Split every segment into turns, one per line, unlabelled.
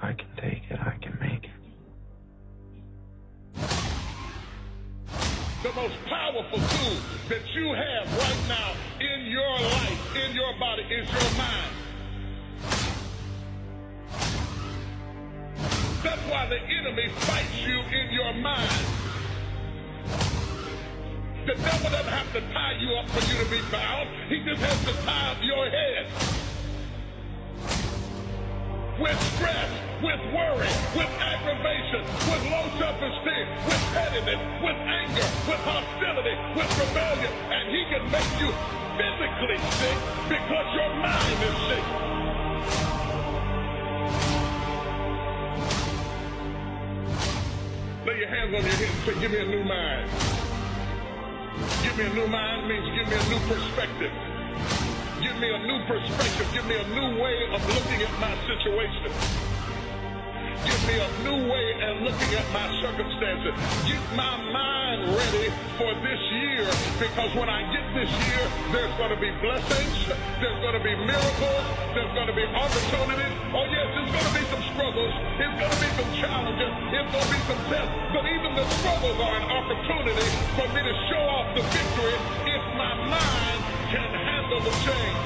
I can take it, I can make it.
The most powerful tool that you have right now in your life, in your body, is your mind. That's why the enemy fights you in your mind. The devil doesn't have to tie you up for you to be bound. He just has to tie up your head. With stress, with worry, with aggravation, with low self-esteem, with pettiness, with anger, with hostility, with rebellion. And he can make you physically sick because your mind is sick. Lay your hands on your head and say, give me a new mind. Give me a new mind means give me a new perspective. Give me a new perspective. Give me a new way of looking at my situation. Give me a new way of looking at my circumstances. Get my mind ready for this year, because when I get this year, there's going to be blessings, there's going to be miracles, there's going to be opportunities. Oh yes, there's going to be some struggles, there's going to be some challenges, there's going to be some tests, but even the struggles are an opportunity for me to show off the victory if my mind can handle the change.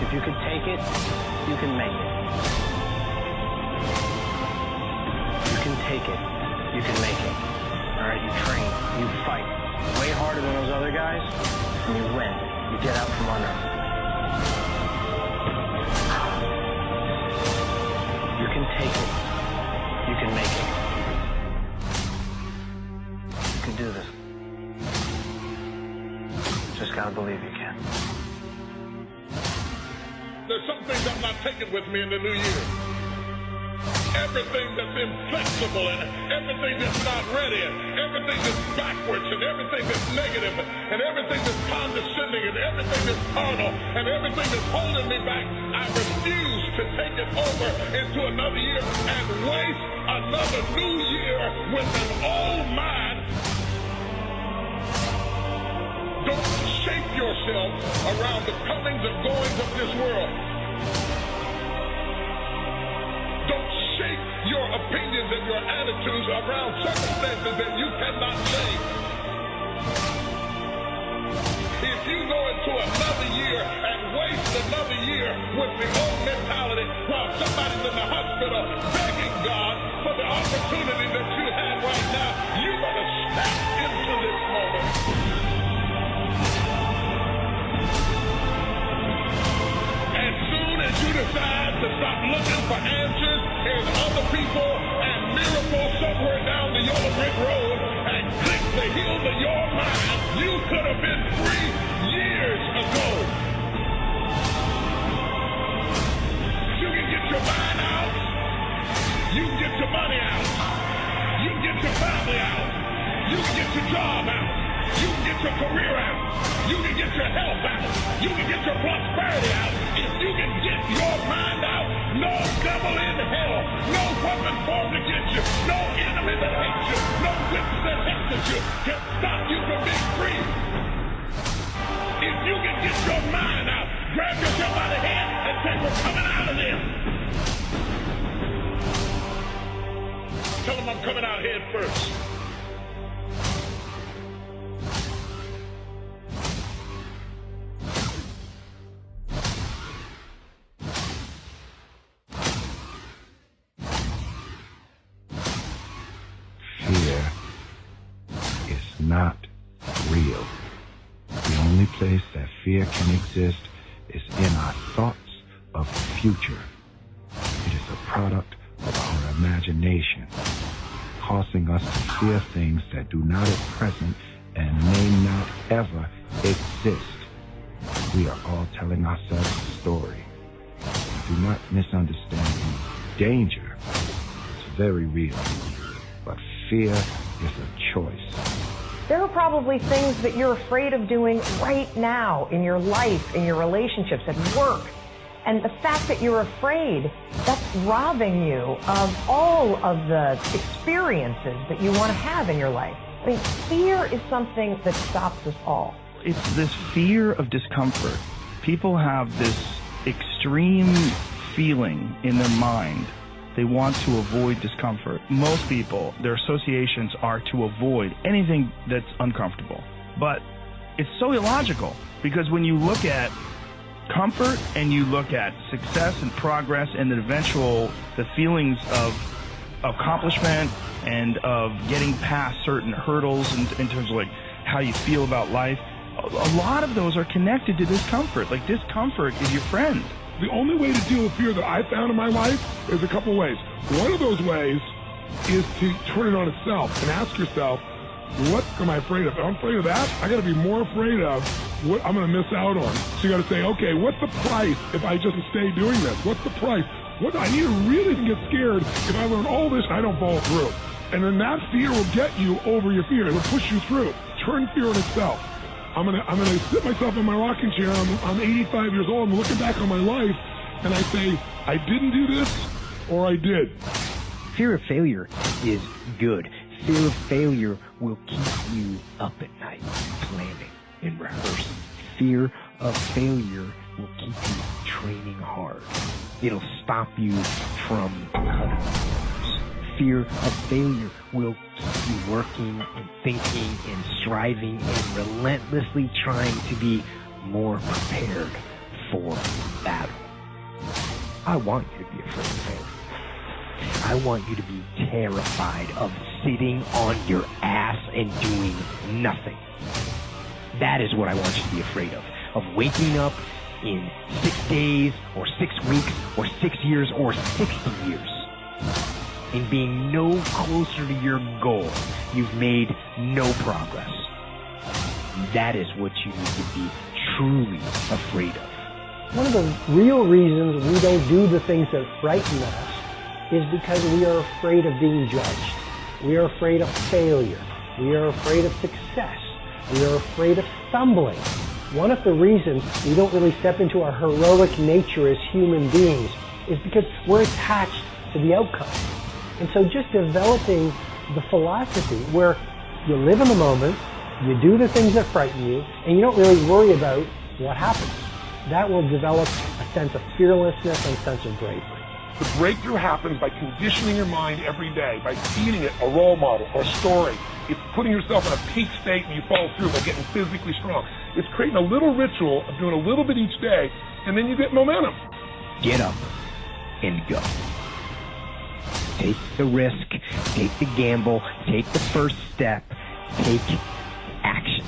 If you can take it, you can make it. You can take it, you can make it. All right, you train, you fight way harder than those other guys, and you win. You get out from under. You can take it, you can make it. You can do this. Just gotta believe you can.
There's some things I'm not taking with me in the new year. Everything that's inflexible and everything that's not ready and everything that's backwards and everything that's negative and everything that's condescending and everything that's carnal and everything that's holding me back, I refuse to take it over into another year and waste another new year with an old mind. Don't shape yourself around the comings and goings of this world. Don't shape your opinions and your attitudes around circumstances that you cannot change. If you go into another year and waste another year with the old mentality while somebody's in the hospital begging God for the opportunity that you have right now, you're going to step into this moment. As you decide to stop looking for answers in other people and miracles somewhere down the yellow brick road and click the heels of your mind, you could have been free years ago. You can get your mind out. You can get your money out. You can get your family out. You can get your job out. You can get your career out. You can get your health out. You can get your prosperity out. If you can get your mind out, no devil in hell, no weapon formed against you, no enemy that hates you, no witch that hates you can stop you from being free. If you can get your mind out, grab yourself by the head and say, we're coming out of this. Tell them I'm coming out head first.
Not real. The only place that fear can exist is in our thoughts of the future. It is a product of our imagination, causing us to fear things that do not at present and may not ever exist. We are all telling ourselves a story. Do not misunderstand me. Danger is very real, but fear is a choice.
There are probably things that you're afraid of doing right now in your life, in your relationships, at work. And the fact that you're afraid, that's robbing you of all of the experiences that you want to have in your life. I mean, fear is something that stops us all.
It's this fear of discomfort people have this extreme feeling in their mind. They want to avoid discomfort. Most people, their associations are to avoid anything that's uncomfortable. But it's so illogical, because when you look at comfort and you look at success and progress and the feelings of accomplishment and of getting past certain hurdles in terms of like how you feel about life, a lot of those are connected to discomfort. Like, discomfort is your friend.
The only way to deal with fear that I've found in my life is a couple ways. One of those ways is to turn it on itself and ask yourself, what am I afraid of? If I'm afraid of that, I got to be more afraid of what I'm going to miss out on. So you got to say, okay, what's the price if I just stay doing this? What's the price? What I need to really get scared if I learn all this and I don't follow through. And then that fear will get you over your fear. It will push you through. Turn fear on itself. I'm gonna sit myself in my rocking chair. I'm 85 years old. I'm looking back on my life, and I say, I didn't do this, or I did.
Fear of failure is good. Fear of failure will keep you up at night, planning and rehearsing. Fear of failure will keep you training hard. It'll stop you from cutting corners. Fear of failure will keep you working and thinking and striving and relentlessly trying to be more prepared for battle. I want you to be afraid of failure. I want you to be terrified of sitting on your ass and doing nothing. That is what I want you to be afraid of waking up in 6 days or 6 weeks or 6 years or 60 years. And being no closer to your goal, you've made no progress. That is what you need to be truly afraid of.
One of the real reasons we don't do the things that frighten us is because we are afraid of being judged. We are afraid of failure. We are afraid of success. We are afraid of stumbling. One of the reasons we don't really step into our heroic nature as human beings is because we're attached to the outcome. And so just developing the philosophy where you live in the moment, you do the things that frighten you, and you don't really worry about what happens. That will develop a sense of fearlessness and a sense of bravery.
The breakthrough happens by conditioning your mind every day, by feeding it a role model or a story. It's putting yourself in a peak state and you follow through by getting physically strong. It's creating a little ritual of doing a little bit each day, and then you get momentum.
Get up and go. Take the risk, take the gamble, take the first step, take action.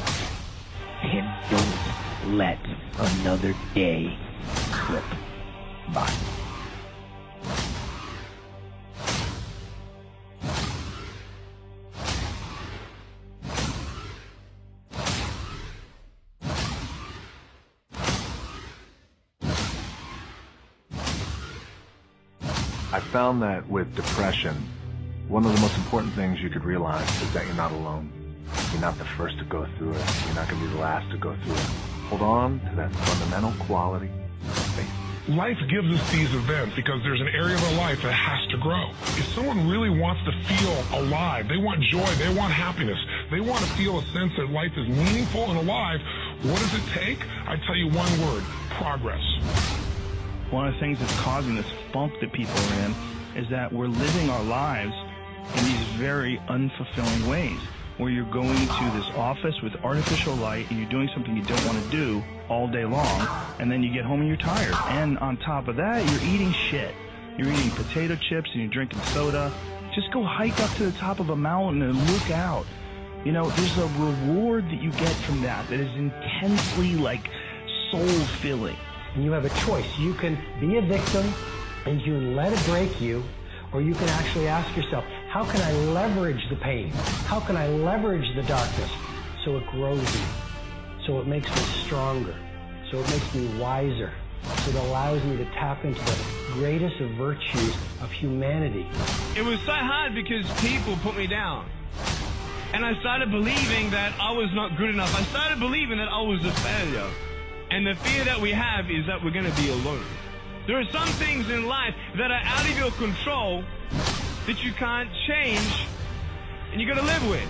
And don't let another day slip by.
I found that with depression, one of the most important things you could realize is that you're not alone. You're not the first to go through it. You're not going to be the last to go through it. Hold on to that fundamental quality of faith.
Life gives us these events because there's an area of our life that has to grow. If someone really wants to feel alive, they want joy, they want happiness, they want to feel a sense that life is meaningful and alive, what does it take? I tell you one word: progress.
One of the things that's causing this funk that people are in is that we're living our lives in these very unfulfilling ways, where you're going to this office with artificial light and you're doing something you don't want to do all day long, and then you get home and you're tired. And on top of that, you're eating shit. You're eating potato chips and you're drinking soda. Just go hike up to the top of a mountain and look out. You know, there's a reward that you get from that is intensely, like, soul-filling.
And you have a choice. You can be a victim and you can let it break you, or you can actually ask yourself, how can I leverage the pain? How can I leverage the darkness so it grows me, so it makes me stronger, so it makes me wiser, so it allows me to tap into the greatest of virtues of humanity.
It was so hard because people put me down. And I started believing that I was not good enough. I started believing that I was a failure. And the fear that we have is that we're going to be alone. There are some things in life that are out of your control that you can't change and you got to live with.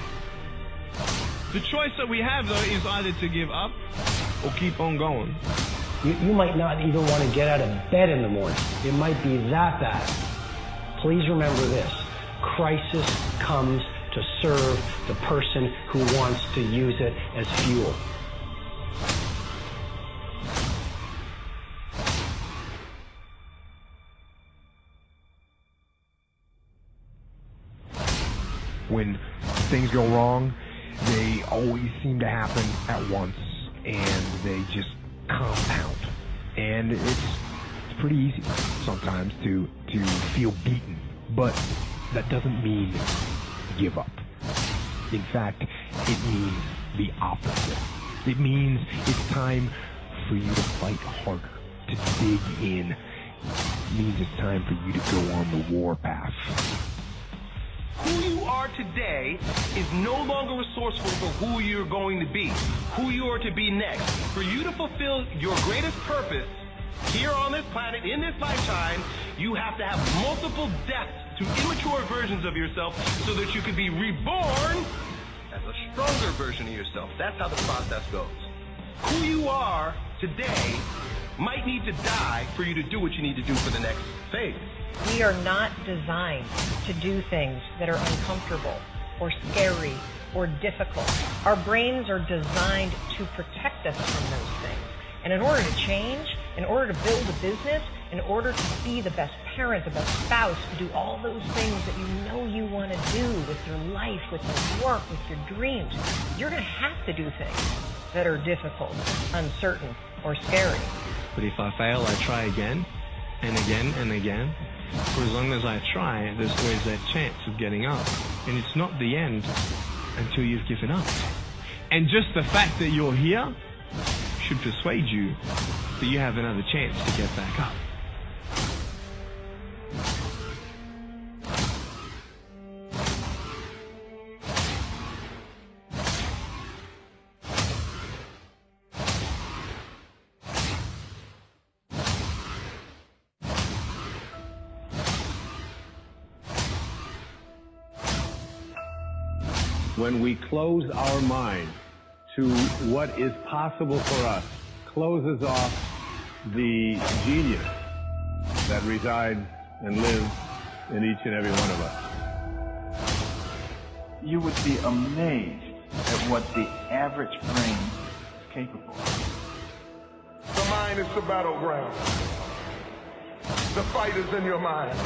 The choice that we have, though, is either to give up or keep on going.
You might not even want to get out of bed in the morning. It might be that bad. Please remember this. Crisis comes to serve the person who wants to use it as fuel.
When things go wrong, they always seem to happen at once, and they just compound. And it's pretty easy sometimes to feel beaten, but that doesn't mean give up. In fact, it means the opposite. It means it's time for you to fight harder, to dig in. It means it's time for you to go on the warpath.
Who you are today is no longer resourceful for who you're going to be, who you are to be next. For you to fulfill your greatest purpose here on this planet, in this lifetime, you have to have multiple deaths to immature versions of yourself so that you can be reborn as a stronger version of yourself. That's how the process goes. Who you are today might need to die for you to do what you need to do for the next phase.
We are not designed to do things that are uncomfortable or scary or difficult. Our brains are designed to protect us from those things. And in order to change, in order to build a business, in order to be the best parent, the best spouse, to do all those things that you know you want to do with your life, with your work, with your dreams, you're going to have to do things that are difficult, uncertain, or scary.
But if I fail, I try again and again and again. For as long as I try, there's always that chance of getting up. And it's not the end until you've given up. And just the fact that you're here should persuade you that you have another chance to get back up.
When we close our mind to what is possible for us, closes off the genius that resides and lives in each and every one of us.
You would be amazed at what the average brain is capable of.
The mind is the battleground. The fight is in your mind.